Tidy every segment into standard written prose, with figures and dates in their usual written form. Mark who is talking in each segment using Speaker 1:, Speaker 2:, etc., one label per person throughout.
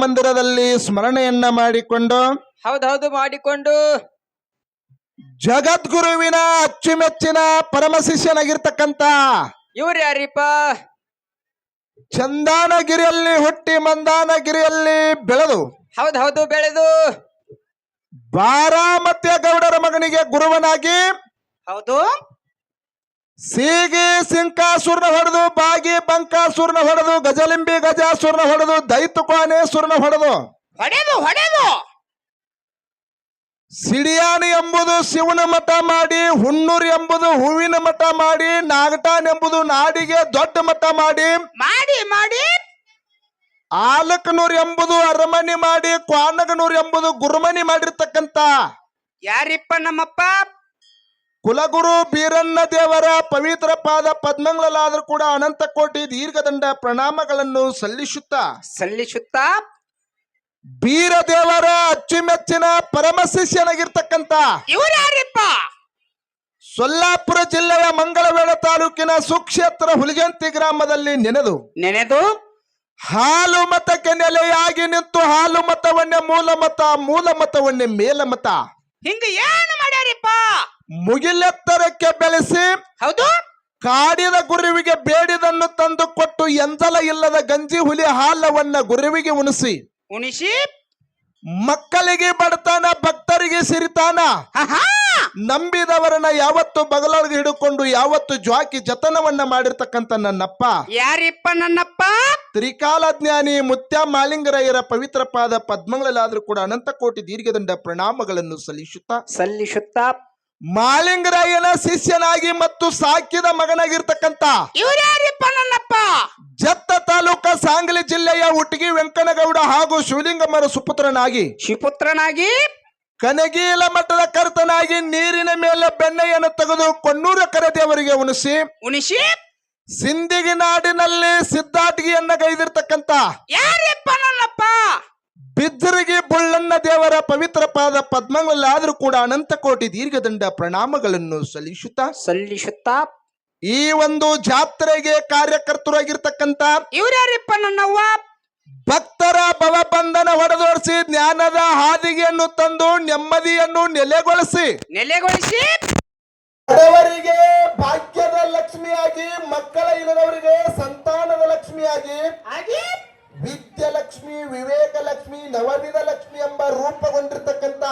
Speaker 1: ಮಂದಿರದಲ್ಲಿ ಸ್ಮರಣೆಯನ್ನ ಮಾಡಿಕೊಂಡು
Speaker 2: ಹೌದೌದು ಮಾಡಿಕೊಂಡು
Speaker 1: ಜಗದ್ಗುರುವಿನ ಅಚ್ಚುಮೆಚ್ಚಿನ ಪರಮ ಶಿಷ್ಯನಾಗಿರ್ತಕ್ಕಂತ
Speaker 2: ಇವ್ರು ಯಾರಿಪ್ಪ?
Speaker 1: ಚಂದಾನಗಿರಿಯಲ್ಲಿ ಹುಟ್ಟಿ ಮಂದಾನಗಿರಿಯಲ್ಲಿ ಬೆಳೆದು
Speaker 2: ಹೌದೌದು ಬೆಳೆದು
Speaker 1: ಬಾರಾಮತಿಯ ಗೌಡರ ಮಗನಿಗೆ ಗುರುವನಾಗಿ
Speaker 2: ಹೌದು
Speaker 1: ಸೀಗಿ ಸಿಂಕಾಸುರನ ಹೊಡೆದು ಬಾಗಿ ಬಂಕಾಸುರನ ಹೊಡೆದು ಗಜಲಿಂಬಿ ಗಜಾಸುರನ ಹೊಡೆದು ದೈತುಕಾನೇಶ್ವರನ ಹೊಡೆದು
Speaker 2: ಹೊಡೆದು ಹೊಡೆದು
Speaker 1: ಸಿಡಿಯಾನಿ ಎಂಬುದು ಶಿವನ ಮಠ ಮಾಡಿ, ಹುಣ್ಣೂರು ಎಂಬುದು ಹೂವಿನ ಮಠ ಮಾಡಿ, ನಾಗಟಾನ್ ಎಂಬುದು ನಾಡಿಗೆ ದೊಡ್ಡ ಮಠ ಮಾಡಿ
Speaker 2: ಮಾಡಿ ಮಾಡಿ
Speaker 1: ಆಲಕನೂರು ಎಂಬುದು ಅರಮನೆ ಮಾಡಿ, ಕ್ವಾನಗನೂರು ಎಂಬುದು ಗುರುಮನಿ ಮಾಡಿರ್ತಕ್ಕಂತ
Speaker 2: ಯಾರಿಪ್ಪ ನಮ್ಮಪ್ಪ?
Speaker 1: ಕುಲಗುರು ಬೀರಣ್ಣ ದೇವರ ಪವಿತ್ರ ಪಾದ ಪದ್ಮಗಳಲ್ಲಾದ್ರೂ ಕೂಡ ಅನಂತ ಕೋಟಿ ದೀರ್ಘದಂಡ ಪ್ರಣಾಮಗಳನ್ನು
Speaker 2: ಸಲ್ಲಿಸುತ್ತಾ
Speaker 1: ಬೀರದೇವರ ಅಚ್ಚುಮೆಚ್ಚಿನ ಪರಮ ಶಿಷ್ಯನಾಗಿರ್ತಕ್ಕಂತ
Speaker 2: ಇವ್ರು ಯಾರಿಪ್ಪ?
Speaker 1: ಸೊಲ್ಲಾಪುರ ಜಿಲ್ಲೆಯ ಮಂಗಳವೇಳ ತಾಲೂಕಿನ ಸುಕ್ಷೇತ್ರ ಹುಲಿಜಂತಿ ಗ್ರಾಮದಲ್ಲಿ ನೆನೆದು ಹಾಲು ಮತಕ್ಕೆ ನೆಲೆಯಾಗಿ ನಿಂತು ಹಾಲು ಮತವನ್ನೇ ಮೂಲ ಮತ, ಮೂಲ ಮತವನ್ನೇ ಮೇಲ ಮತ
Speaker 2: ಹಿಂಗ ಏನು ಮಾಡ್ಯಾರಿಪ್ಪ?
Speaker 1: ಮುಗಿಲೆತ್ತರಕ್ಕೆ ಬೆಳೆಸಿ
Speaker 2: ಹೌದು
Speaker 1: ಕಾಡಿದ ಗುರುವಿಗೆ ಬೇಡಿದನ್ನು ತಂದು ಕೊಟ್ಟು ಎಂಜಲ ಇಲ್ಲದ ಗಂಜಿ ಹುಲಿ ಹಾಲವನ್ನ ಗುರುವಿಗೆ ಉಣಿಸಿ ಮಕ್ಕಳಿಗೆ ಬಡತಾನ, ಭಕ್ತರಿಗೆ ಸಿರಿತಾನ, ನಂಬಿದವರನ್ನ ಯಾವತ್ತು ಬಗಲೊಳಗೆ ಹಿಡ್ಕೊಂಡು ಯಾವತ್ತು ಜ್ವಾಕಿ ಜತನವನ್ನ ಮಾಡಿರ್ತಕ್ಕಂತ ನನ್ನಪ್ಪ
Speaker 2: ಯಾರಿಪ್ಪ? ನನ್ನಪ್ಪ
Speaker 1: ತ್ರಿಕಾಲ ಜ್ಞಾನಿ ಮುತ್ಯ ಮಾಲಿಂಗರಾಯರ ಪವಿತ್ರ ಪಾದ ಪದ್ಮಗಳಲ್ಲಾದ್ರೂ ಕೂಡ ಅನಂತ ಕೋಟಿ ದೀರ್ಘದಂಡ ಪ್ರಣಾಮಗಳನ್ನು ಸಲ್ಲಿಸುತ್ತಾ ಮಾಲಿಂಗರಾಯನ ಶಿಷ್ಯನಾಗಿ ಮತ್ತು ಸಾಕಿದ ಮಗನಾಗಿರ್ತಕ್ಕಂತ
Speaker 2: ಇವ್ರು ಯಾರಿಪ್ಪ? ನನ್ನಪ್ಪ
Speaker 1: ಜತ್ತ ತಾಲೂಕ ಸಾಂಗಲಿ ಜಿಲ್ಲೆಯ ಉಟ್ಗಿ ವೆಂಕನಗೌಡ ಹಾಗೂ ಶಿವಲಿಂಗಮ್ಮರ ಸುಪುತ್ರನಾಗಿ ಕನಗೀಲ ಮಠದ ಕರ್ತನಾಗಿ ನೀರಿನ ಮೇಲೆ ಬೆಣ್ಣೆಯನ್ನು ತೆಗೆದು ಕೊಣ್ಣೂರ ಕರದೇವರಿಗೆ ಉಣಿಸಿ ಸಿಂದಿಗಿ ನಾಡಿನಲ್ಲಿ ಸಿದ್ದಾಟಗಿಯನ್ನ ಗೈದಿರ್ತಕ್ಕಂತ
Speaker 2: ಯಾರಿಪ್ಪ? ನನ್ನಪ್ಪ
Speaker 1: ಬಿದ್ದರಿಗೆ ಬುಳ್ಳಣ್ಣ ದೇವರ ಪವಿತ್ರ ಪಾದ ಪದ್ಮಗಳಲ್ಲಾದ್ರೂ ಕೂಡ ಅನಂತ ಕೋಟಿ ದೀರ್ಘದಂಡ ಪ್ರಣಾಮಗಳನ್ನು ಸಲ್ಲಿಸುತ್ತಾ ಈ ಒಂದು ಜಾತ್ರೆಗೆ ಕಾರ್ಯಕರ್ತರಾಗಿರ್ತಕ್ಕಂತ
Speaker 2: ಇವ್ರು ಯಾರಿಪ್ಪ? ನನ್ನವ್ವ
Speaker 1: ಭಕ್ತರ ಭವಬಂಧನ ಹೊಡೆದೋಡಿಸಿ ಜ್ಞಾನದ ಹಾದಿಗೆಯನ್ನು ತಂದು ನೆಮ್ಮದಿಯನ್ನು ನೆಲೆಗೊಳಿಸಿ ಬಡವರಿಗೆ ಭಾಗ್ಯದ ಲಕ್ಷ್ಮಿಯಾಗಿ, ಮಕ್ಕಳ ಇಲ್ಲದವರಿಗೆ ಸಂತಾನದ ಲಕ್ಷ್ಮಿಯಾಗಿ, ವಿದ್ಯಾಲಕ್ಷ್ಮಿ, ವಿವೇಕ ಲಕ್ಷ್ಮಿ, ನವವಿಧ ಲಕ್ಷ್ಮಿ ಎಂಬ ರೂಪಗೊಂಡಿರ್ತಕ್ಕಂತ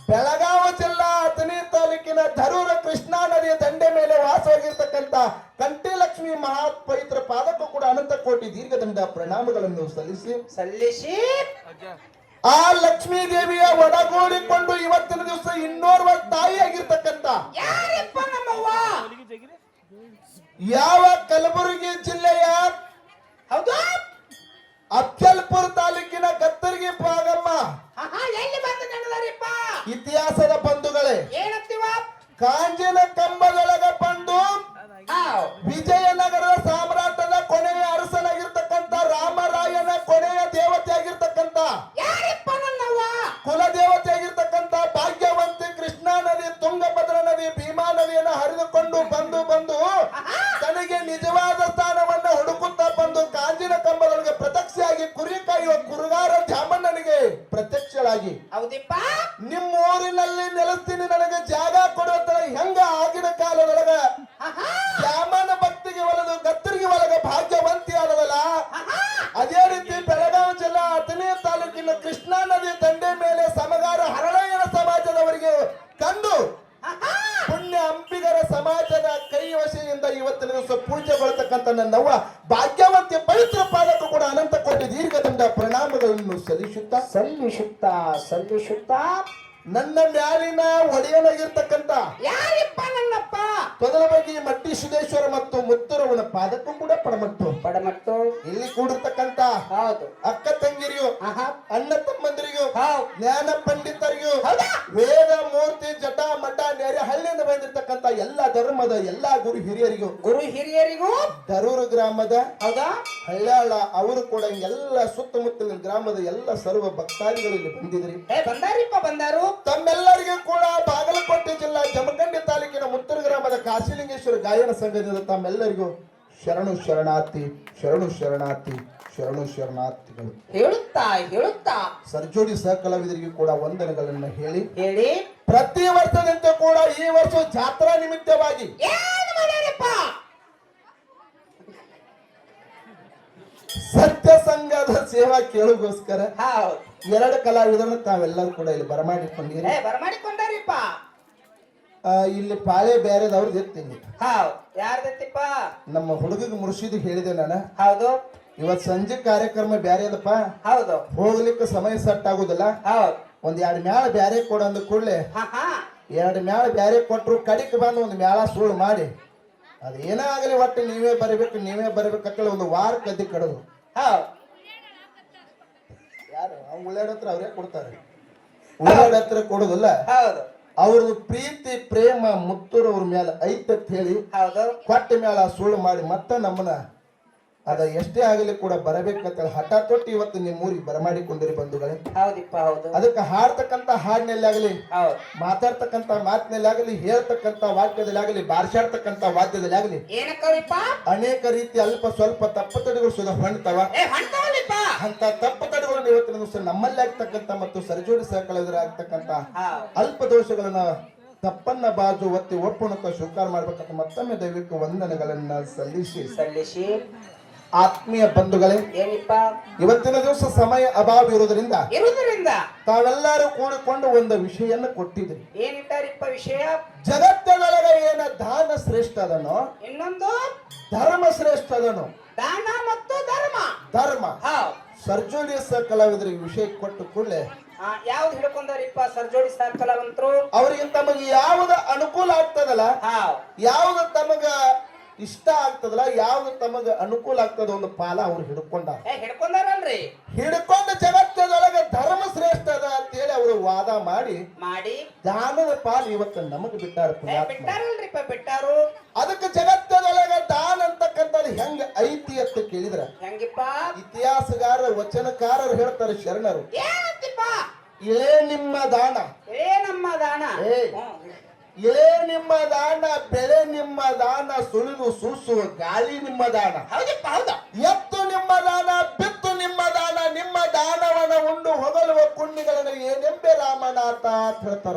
Speaker 1: ಬೆಳಗಾವಿ ಜಿಲ್ಲಾ ಅಥಣಿ ತಾಲೂಕಿನ ಧರೂರ ಕೃಷ್ಣಾ ನದಿಯ ದಂಡೆ ಮೇಲೆ ವಾಸವಾಗಿರ್ತಕ್ಕಂತ ಕಂಠಿಲಕ್ಷ್ಮಿ ಮಹಾ ಪವಿತ್ರ ಪಾದಕ್ಕೂ ಕೂಡ ಅನಂತ ಕೋಟಿ ದೀರ್ಘದಂಡ ಪ್ರಣಾಮಗಳನ್ನು ಸಲ್ಲಿಸಿ ಆ ಲಕ್ಷ್ಮೀ ದೇವಿಯ ಒಡಗೂಡಿಕೊಂಡು ಇವತ್ತಿನ ದಿವಸ ಇನ್ನೋರ್ವ ತಾಯಿಯಾಗಿರ್ತಕ್ಕಂತ ಯಾವ ಕಲಬುರಗಿ ಜಿಲ್ಲೆಯ ಅಫ್ಜಲ್ಪುರ ತಾಲೂಕಿನ ಗತ್ತರ್ಗಿ ಭಾಗಮ್ಮ ಇತಿಹಾಸದ ಬಂಧುಗಳೇ, ಕಾಂಜಿನ ಕಂಬದೊಳಗ ಬಂದು ವಿಜಯನಗರದ ಸಾಮ್ರಾಟದ ಕೊನೆಯ ಅರಸನಾಗಿರ್ತಕ್ಕಂಥ ರಾಮರಾಯನ ಕೊನೆಯ ದೇವತೆ ಆಗಿರ್ತಕ್ಕಂಥ ಕುಲದೇವತೆ ಆಗಿರ್ತಕ್ಕಂಥ ಭಾಗ್ಯವಂತಿ ಕೃಷ್ಣಾ ನದಿ, ತುಂಗಭದ್ರಾ ನದಿ, ಭೀಮಾ ನದಿಯನ್ನು ಹರಿದುಕೊಂಡು ಬಂದು ತನಗೆ ನಿಜವಾದ ಸ್ಥಾನವನ್ನ ಹುಡುಕುತ್ತಾ ಬಂದು ಕಾಂಜಿನ ಕಂಬದೊಳಗೆ ಪ್ರತ್ಯಕ್ಷವಾಗಿ ಕುರಿ ಕಾಯುವ ಕುರುಗಾರ ಜಾಮಣ್ಣನಿಗೆ ಪ್ರತ್ಯಕ್ಷಳಾಗಿ ನಿಮ್ಮ ಊರಿನಲ್ಲಿ ನೆಲೆಸ್ತೀನಿ, ನನಗೆ ಜಾಗ ಕೊಡುವ ಹೆಂಗ ಆಗಿನ ಕಾಲದೊಳಗ ಜಾಮನ ಭಕ್ತಿಗೆ ಒಲದು ಗತ್ತರಿಗೆ ಒಳಗ ಭಾಗ್ಯವಂತಿ ಆದದಲ್ಲ, ಅದೇ ರೀತಿ ಬೆಳಗಾವಿ ಜಿಲ್ಲಾ ಅಥಣಿ ತಾಲೂಕಿನ ಕೃಷ್ಣಾ ನದಿ ದಂಡೆ ಮೇಲೆ ಸಮಗಾರ ಹರಳಯ್ಯನ ಸಮಾಜದವರಿಗೆ ಕಂಡು ಪುಣ್ಯ ಅಂಬಿಗರ ಸಮಾಜದ ಕೈ ವಶೆಯಿಂದ ಇವತ್ತಿನ ದಿವಸ ಪೂಜೆಗೊಳ್ತಕ್ಕಂಥ ನನ್ನವ್ವ ಭಾಗ್ಯವಂತಿ ಪವಿತ್ರ ಪಾದಕ್ಕೂ ಕೂಡ ಅನಂತ ಕೋಟಿ ದೀರ್ಘದಂಡ ಪ್ರಣಾಮಗಳನ್ನು ಸಲ್ಲಿಸುತ್ತಾ ನನ್ನ ಮ್ಯಾಲಿನ ಒಡೆಯನಾಗಿರ್ತಕ್ಕಂಥ
Speaker 2: ಯಾರಿಪ್ಪ? ನನ್ನಪ್ಪ
Speaker 1: ತೊದಲ ಬಗ್ಗೆ ಮಟ್ಟಿ ಸಿದ್ದೇಶ್ವರ ಮತ್ತು ಮುತ್ತುರವನ ಪಾದಕ್ಕೂ ಕೂಡ ಪಡಮಟ್ಟು ಇಲ್ಲಿ ಕೂಡಿರ್ತಕ್ಕಂತ ಅಕ್ಕ ತಂಗಿರಿಗೂ, ಅಣ್ಣ ತಮ್ಮಂದಿರಿಗೂ, ಜ್ಞಾನ ಪಂಡಿತರಿಗೂ, ವೇದ ಮೂರ್ತಿ ಜಟ ಮಠ ನೆರೆ ಹಳ್ಳಿಯಿಂದ ಬಂದಿರ್ತಕ್ಕಂತ ಎಲ್ಲಾ ಧರ್ಮದ ಎಲ್ಲಾ ಗುರು ಹಿರಿಯರಿಗೂ ಧರೂರು ಗ್ರಾಮದ ಹಳ್ಯಾಳ ಅವರು ಕೂಡ ಎಲ್ಲ ಸುತ್ತಮುತ್ತಲಿನ ಗ್ರಾಮದ ಎಲ್ಲ ಸರ್ವ ಭಕ್ತಾದಿಗಳು ಇಲ್ಲಿ ಬಂದಿದ್ರಿ.
Speaker 2: ಬಂದಾರು
Speaker 1: ತಮ್ಮೆಲ್ಲರಿಗೂ ಕೂಡ ಬಾಗಲಕೋಟೆ ಜಿಲ್ಲಾ ಜಮಖಂಡಿ ತಾಲೂಕಿನ ಮುತ್ತೂರು ಗ್ರಾಮದ ಕಾಶಿಲಿಂಗೇಶ್ವರ ಗಾಯನ ಸಂಘದಿಂದ ತಮ್ಮೆಲ್ಲರಿಗೂ ಶರಣು ಶರಣಾರ್ಥಿ. ಶರಣು ಶರಣಾರ್ಥಿಗಳು.
Speaker 2: ಹೇಳುತ್ತಾ
Speaker 1: ಸರ್ಜೋಡಿ ಸಹಕಲಾವಿದರಿಗೆ ಕೂಡ ವಂದನೆಗಳನ್ನ ಹೇಳಿ
Speaker 2: ಹೇಳಿ
Speaker 1: ಪ್ರತಿ ವರ್ಷದಂತೆ ಕೂಡ ಈ ವರ್ಷ ಜಾತ್ರಾ ನಿಮಿತ್ತವಾಗಿ
Speaker 2: ಏನ್ ಮಾಡ್ಯಾರಪ್ಪ?
Speaker 1: ಸತ್ಯ ಸಂಘದ ಸೇವಾ ಕೇಳುಗೋಸ್ಕರ
Speaker 2: ಹೌದು.
Speaker 1: 2 ಕಲಾವಿದರನ್ನು ತಾವೆಲ್ಲರೂ ಕೂಡ ಇಲ್ಲಿ ಬರಮಾಡಿಕೊಂಡಿರಿ.
Speaker 2: ಬರಮಾಡಿಕೊಂಡಾರಿಪ್ಪ.
Speaker 1: ಇಲ್ಲಿ ಪಾಳೆ ಬೇರೆದವ್ರದ್ದು ಎತ್ತೀನಿ.
Speaker 2: ಹೌದು. ಯಾರ್ದೈತಿಪ್ಪ?
Speaker 1: ನಮ್ಮ ಹುಡುಗಿಗೆ ಮುರ್ಶಿದ್ ಹೇಳಿದೆ ನಾನು.
Speaker 2: ಹೌದು.
Speaker 1: ಇವತ್ ಸಂಜೆ ಕಾರ್ಯಕ್ರಮ ಬ್ಯಾರೆ ಅದಪ್ಪ.
Speaker 2: ಹೌದು.
Speaker 1: ಹೋಗ್ಲಿಕ್ಕೆ ಸಮಯ ಸೆಟ್ ಆಗುದಿಲ್ಲ.
Speaker 2: ಹೌದು.
Speaker 1: ಒಂದ್ 2 ಮ್ಯಾಳ ಬ್ಯಾರೆ ಕೊಡು ಅಂದ ಕೂಡ್ಲೆ 2 ಮ್ಯಾಳ ಬ್ಯಾರೆ ಕೊಟ್ರು ಕಡಿಕ್ ಬಂದು ಒಂದು ಮ್ಯಾಳ ಸುಳ್ಳು ಮಾಡಿ ಅದೇನೇ ಆಗಲಿ ಒಟ್ಟು ನೀವೇ ಬರ್ಬೇಕಂತೇಳಿ ಒಂದು ವಾರ ಕದ್ದಿ ಕಡದು.
Speaker 2: ಹೌದು.
Speaker 1: ಯಾರು ಉಳ್ಳಾಡ ಹತ್ರ ಅವರೇ ಕೊಡ್ತಾರೆ. ಉಳ್ಳಾಡ ಹತ್ರ ಕೊಡುದಿಲ್ಲ.
Speaker 2: ಹೌದು.
Speaker 1: ಅವ್ರದ್ದು ಪ್ರೀತಿ ಪ್ರೇಮ ಮುತ್ತೂರವ್ರ ಮೇಲೆ ಐತತ್ ಹೇಳಿ
Speaker 2: ಹೌದು.
Speaker 1: ಕೊಟ್ಟ ಮೇಲೆ ಸುಳ್ಳು ಮಾಡಿ ಮತ್ತೆ ನಮ್ಮನ್ನ ಅದ ಎಷ್ಟೇ ಆಗಲಿ ಕೂಡ ಬರಬೇಕಂತ ಹಠ ತೊಟ್ಟು ಇವತ್ತು ನಿಮ್ಮ ಊರಿಗೆ ಬರಮಾಡಿಕೊಂಡಿರಿ ಬಂಧುಗಳೇ.
Speaker 2: ಹೌದಿಪ್ಪ. ಹೌದು.
Speaker 1: ಅದಕ್ಕೆ ಹಾಡ್ತಕ್ಕಂತ ಹಾಡಿನಲ್ಲಿ ಆಗಲಿ,
Speaker 2: ಹೌದು,
Speaker 1: ಮಾತಾಡ್ತಕ್ಕಂತ ಮಾತಿನಲ್ಲಿ ಆಗಲಿ, ಹೇಳ್ತಕ್ಕಂತ ವಾಕ್ಯದಲ್ಲಿ ಆಗಲಿ, ಬಾರ್ಸಾಡ್ತಕ್ಕಂತ ವಾದ್ಯದಲ್ಲಿ ಆಗಲಿ
Speaker 2: ಏನಕ್ಕವಿಪ್ಪ
Speaker 1: ಅನೇಕ ರೀತಿ ಅಲ್ಪ ಸ್ವಲ್ಪ ತಪ್ಪುತಡೆಗಳು ಸುಧಾ ಹೊಣ್ತಾವ. ಅಂತ ತಪ್ಪುತಡೆಗಳನ್ನು ಇವತ್ತಿನ ದಿವಸ ನಮ್ಮಲ್ಲಿ ಆಗ್ತಕ್ಕಂತ ಮತ್ತು ಸರಿಜೋಡಿ ಸಹಕಲಾವಿದರಾಗ್ತಕ್ಕಂತ ಅಲ್ಪ ದೋಷಗಳನ್ನ ತಪ್ಪನ್ನ ಬಾಜು ಒತ್ತಿ ಒಪ್ಪುಣಕ ಸ್ವೀಕಾರ ಮಾಡ್ಬೇಕಂತ ಮತ್ತೊಮ್ಮೆ ದೈವಿಕ ವಂದನೆಗಳನ್ನ ಸಲ್ಲಿಸಿ ಆತ್ಮೀಯ ಬಂಧುಗಳೇ,
Speaker 2: ಏನಿಪ್ಪ
Speaker 1: ಇವತ್ತಿನ ದಿವಸ ಸಮಯ ಅಭಾವ ಇರುವುದರಿಂದ ತಾವೆಲ್ಲರೂ ಕೂಡಿಕೊಂಡು ಒಂದು ವಿಷಯನ್ನ ಕೊಟ್ಟಿದ್ರಿ.
Speaker 2: ಏನಿಟ್ಟಾರಿಪ್ಪ ವಿಷಯ?
Speaker 1: ಜಗತ್ತದೊಳಗೆ ಏನ ದಾನ ಶ್ರೇಷ್ಠ ಅದನೋ,
Speaker 2: ಇನ್ನೊಂದು
Speaker 1: ಧರ್ಮ ಶ್ರೇಷ್ಠ ಅದನೋ.
Speaker 2: ದಾನ ಮತ್ತು ಧರ್ಮ.
Speaker 1: ಸರ್ಜೋಡಿ ಕಲಾವಿದರಿಗೆ ವಿಷಯ ಕೊಟ್ಟು ಕೂಡಲೇ
Speaker 2: ಯಾವ್ದು ಹಿಡ್ಕೊಂಡಾರಿಪ್ಪ ಸರ್ಜೋಡಿ ಕಲಾವಂತರು?
Speaker 1: ಅವ್ರಿಗೆ ತಮಗೆ ಯಾವ್ದು ಅನುಕೂಲ ಆಗ್ತದಲ್ಲ, ಯಾವ್ದು ತಮಗ ಇಷ್ಟ ಆಗ್ತದಲ್ಲ, ಯಾವ್ದು ತಮಗ ಅನುಕೂಲ ಆಗ್ತದ ಒಂದು ಪಾಲ ಅವ್ರು
Speaker 2: ಹಿಡ್ಕೊಂಡಾರಲ್ರಿ.
Speaker 1: ಹಿಡ್ಕೊಂಡು ಜಗತ್ತದೊಳಗೆ ಧರ್ಮ ಶ್ರೇಷ್ಠ ಅದ ಅಂತೇಳಿ ಅವರು ವಾದ ಮಾಡಿ ದಾನದ ಪಾಲು ಇವತ್ತು ನಮಗ್
Speaker 2: ಬಿಟ್ಟಾರು.
Speaker 1: ಅದಕ್ಕೆ ಜಗತ್ತದೊಳಗೆ ದಾನ ಅಂತಕ್ಕಂಥದ್ದು ಹೆಂಗ ಐತಿ ಅಂತ ಕೇಳಿದ್ರ
Speaker 2: ಹೆಂಗಿಪ್ಪ?
Speaker 1: ಇತಿಹಾಸಗಾರ ವಚನಕಾರರು ಹೇಳ್ತಾರೆ, ಶರಣರು, ಇಳೇ ನಿಮ್ಮ ದಾನ, ಇಳೇ ನಿಮ್ಮ ದಾನ, ಬೆಳೆ ನಿಮ್ಮ ದಾನ, ಸುಳಿದು ಸೂಸುವ ಗಾಳಿ ನಿಮ್ಮ ದಾನ, ಎತ್ತು ನಿಮ್ಮ ದಾನ, ಬಿತ್ತು ನಿಮ್ಮ ದಾನ, ನಿಮ್ಮ ದಾನವನ್ನ ಉಂಡು ಹೊಗಲುವ ಕುಂಡಿಗಳನ್ನು ಏನೆಂಬೆ ರಾಮನಾಥ ಅಂತ ಹೇಳ್ತಾರ.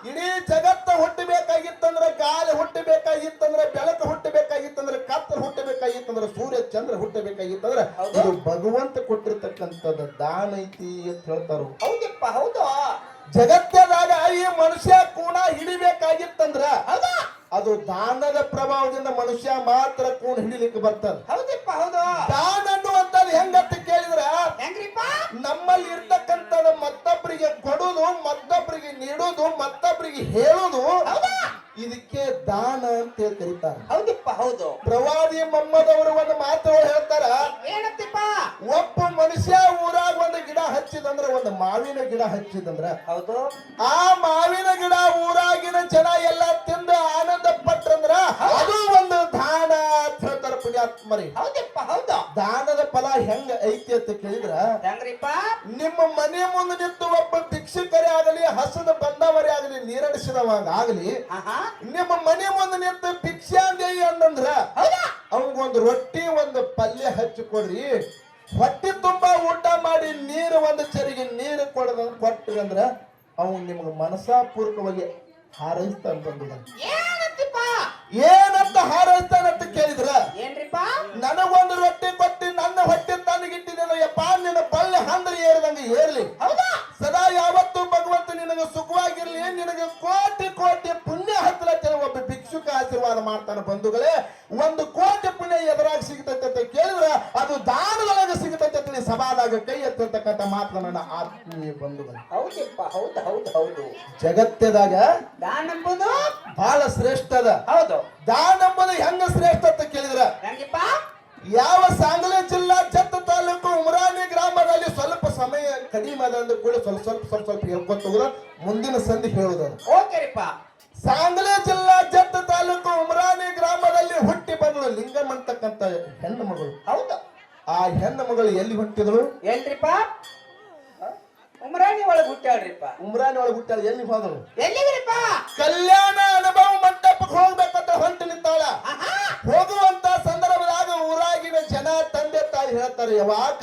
Speaker 1: ಇಡೀ ಜಗತ್ತ ಹುಟ್ಟಬೇಕಾಗಿತ್ತಂದ್ರ, ಗಾಳಿ ಹುಟ್ಟಬೇಕಾಗಿತ್ತಂದ್ರ, ಬೆಳಕು ಹುಟ್ಟಬೇಕಾಗಿತ್ತಂದ್ರ, ಕತ್ತಲು ಹುಟ್ಟಬೇಕಾಗಿತ್ತಂದ್ರ, ಸೂರ್ಯ ಚಂದ್ರ ಹುಟ್ಟಬೇಕಾಗಿತ್ತಂದ್ರ ಇದು ಭಗವಂತ ಕೊಟ್ಟಿರ್ತಕ್ಕಂಥದ್ದು ದಾನ ಐತಿ ಅಂತ ಹೇಳ್ತಾರ.
Speaker 2: ಹೌದು.
Speaker 1: ಜಗತ್ತದಾಗ ಈ ಮನುಷ್ಯ ಕೂಣ ಹಿಡಿಬೇಕಾಗಿತ್ತಂದ್ರ ಅದು ದಾನದ ಪ್ರಭಾವದಿಂದ ಮನುಷ್ಯ ಮಾತ್ರ ಕೂಣ ಹಿಡಿಲಿಕ್ಕೆ ಬರ್ತದ. ದಾನ ಅನ್ನುವಂಥದ್ದು ಹೆಂಗಂತ ಕೇಳಿದ್ರ ನಮ್ಮಲ್ಲಿ ಇರ್ತಕ್ಕಂಥದ ಮತ್ತೊಬ್ಬರಿಗೆ ಕೊಡುದು, ಮತ್ತೊಬ್ಬರಿಗೆ ನೀಡುದು, ಮತ್ತೊಬ್ಬರಿಗೆ ಹೇಳುದು, ಇದಕ್ಕೆ ದಾನ ಅಂತ ಕರೀತಾರೆ.
Speaker 2: ಹೌದು.
Speaker 1: ಪ್ರವಾದಿ ಮೊಹಮ್ಮದವರು ಒಂದು ಮಾತು ಹೇಳ್ತಾರ,
Speaker 2: ಏನಂತಿಪ್ಪ?
Speaker 1: ಒಬ್ಬ ಮನುಷ್ಯ ಊರಾಗ ಒಂದು ಗಿಡ ಹಚ್ಚಿದಂದ್ರ, ಒಂದು ಮಾವಿನ ಗಿಡ ಹಚ್ಚಿದಂದ್ರ,
Speaker 2: ಹೌದು,
Speaker 1: ಆ ಮಾವಿನ ಗಿಡ ಊರಾಗಿನ ಜನ ಎಲ್ಲ ತಿಂದು ಆನಂದ ಪಟ್ರಂದ್ರ ಅದು ಒಂದು ದಾನ ಅಂತ ಹೇಳ್ತಾರ ಪುಣ್ಯಾತ್ಮರಿ.
Speaker 2: ಹೌದು.
Speaker 1: ದಾನದ ಫಲ ಹೆಂಗ ಐತಿ ಅಂತ ಕೇಳಿದ್ರ ನಿಮ್ಮ ಮನೆ ಮುಂದೆ ನಿಂತು ಒಬ್ಬ ಭಿಕ್ಷುಕರೇ ಆಗಲಿ, ಹಸದ ಬಂದವರೇ ಆಗಲಿ, ನೀರಡಿಸಿದವಾಗ ಆಗಲಿ, ನಿಮ್ಮ ಮನೆ ಮುಂದೆ ನಿಂತು ಭಿಕ್ಷಾಂದೇಯಿ ಅಂದ್ರ ಅವಂಗೊಂದು ರೊಟ್ಟಿ ಒಂದು ಪಲ್ಯ ಹಚ್ಚಿಕೊಡ್ರಿ, ಹೊಟ್ಟೆ ತುಂಬಾ ಊಟ ಮಾಡಿ ನೀರು ಒಂದು ಚರಿಗೆ ನೀರು ಕೊಟ್ಟಂದ್ರ ಅವನು ನಿಮ್ಗೆ ಮನಸಾಪೂರ್ವಕವಾಗಿ ಹಾರೈಸ್ತಾನ. ಏನಂತ ಹಾರೈಸ್ತಾನಂತ ಕೇಳಿದ್ರ ನನಗೊಂದು ರೊಟ್ಟಿ ಕೊಟ್ಟಿ ನನ್ನ ಹೊಟ್ಟೆ ತನಗಿಟ್ಟಿದ್ದೇನೆ ಯಪ್ಪ, ನಿನ್ನ ಪಲ್ಯ ಹಂದ್ರೆ ಏರಿದಂಗೆ ಏರ್ಲಿ, ಸದಾ ಯಾವತ್ತು ಭಗವಂತ ನಿನಗೆ ಸುಖವಾಗಿರ್ಲಿ, ನಿನಗೆ ಕೋಟಿ ಕೋಟಿ ಪುಣ್ಯ ಹತ್ತಲತ್ತೇನೆ ಒಬ್ಬ ಭಿಕ್ಷುಕ ಆಶೀರ್ವಾದ ಮಾಡ್ತಾನೆ. ಬಂಧುಗಳೇ, 1 ಕೋಟಿ ಪುಣ್ಯ ಎದುರಾಗ ಸಿಗತೈತೆ ಅಂತ ಕೇಳಿದ್ರ ಅದು ದಾನದೊಳಗೆ ಸಿಗತೈತೆ ಅಂತ ಸಭಾದಾಗ ಕೈ ಎತ್ತತಕ್ಕಂಥ ಮಾತ್ರ ನನ್ನ ಆತ್ಮೀಯ ಬಂಧುಗಳು.
Speaker 2: ಹೌದು.
Speaker 1: ಜಗತ್ತದಾಗ
Speaker 2: ದಾನ ಎಂಬುದು
Speaker 1: ಬಹಳ ಶ್ರೇಷ್ಠ ಅದ.
Speaker 2: ಹೌದು.
Speaker 1: ದಾನ ಎಂಬುದು ಹೆಂಗ ಶ್ರೇಷ್ಠ ಅಂತ ಕೇಳಿದ್ರ ಯಾವ ಸಾಂಗ್ಲಿ ಜಿಲ್ಲಾ ಜತ್ತ ತಾಲೂಕು ಉಮರಾನಿ ಗ್ರಾಮದಲ್ಲಿ ಸ್ವಲ್ಪ ಸಮಯ ಕಡಿಮೆ ಅದ ಅಂದ್ರೂ ಕೂಡ ಸ್ವಲ್ಪ ಹೇಳ್ಕೊಂತ ಹೋಗುದ, ಮುಂದಿನ ಸಂಧಿ ಹೇಳುದ. ಸಾಂಗ್ಲಿ ಜಿಲ್ಲಾ ಜತ್ತ ತಾಲೂಕು ಉಮರಾನಿ ಗ್ರಾಮದಲ್ಲಿ ಹುಟ್ಟಿ ಬಂದಳು ಲಿಂಗಮ್ ಅಂತಕ್ಕಂತ ಹೆಣ್ಣು ಮಗಳು.
Speaker 2: ಹೌದು.
Speaker 1: ಆ ಹೆಣ್ಣು ಮಗಳು ಎಲ್ಲಿ ಹುಟ್ಟಿದಳು?
Speaker 2: ಎಲ್ರಿಪ್ಪ? ಉಮರಾಣಿ ಒಳಗೆ ಹುಟ್ಟಾಳ್ರಿಪ್ಪ.
Speaker 1: ಉಮರಾಣಿ ಒಳಗೆ ಹುಟ್ಟಾಳ. ಎಲ್ಲಿ ಹೋದಳು?
Speaker 2: ಎಲ್ಲಿಗ್ರಿಪ್ಪ?
Speaker 1: ಕಲ್ಯಾಣ ಅನುಭವ ಮಂಟಪಕ್ಕೆ ಹೋಗ್ಬೇಕಂತ ಹೊಂಟು ನಿಂತಾಳ. ಹೋಗುವಂತ ಸಂದರ್ಭದಾಗ ಊರಾಗಿನ ಜನ ಜನ ತಂದೆ ತಾಯಿ ಹೇಳ್ತಾರೆ ಯಾವಾಗ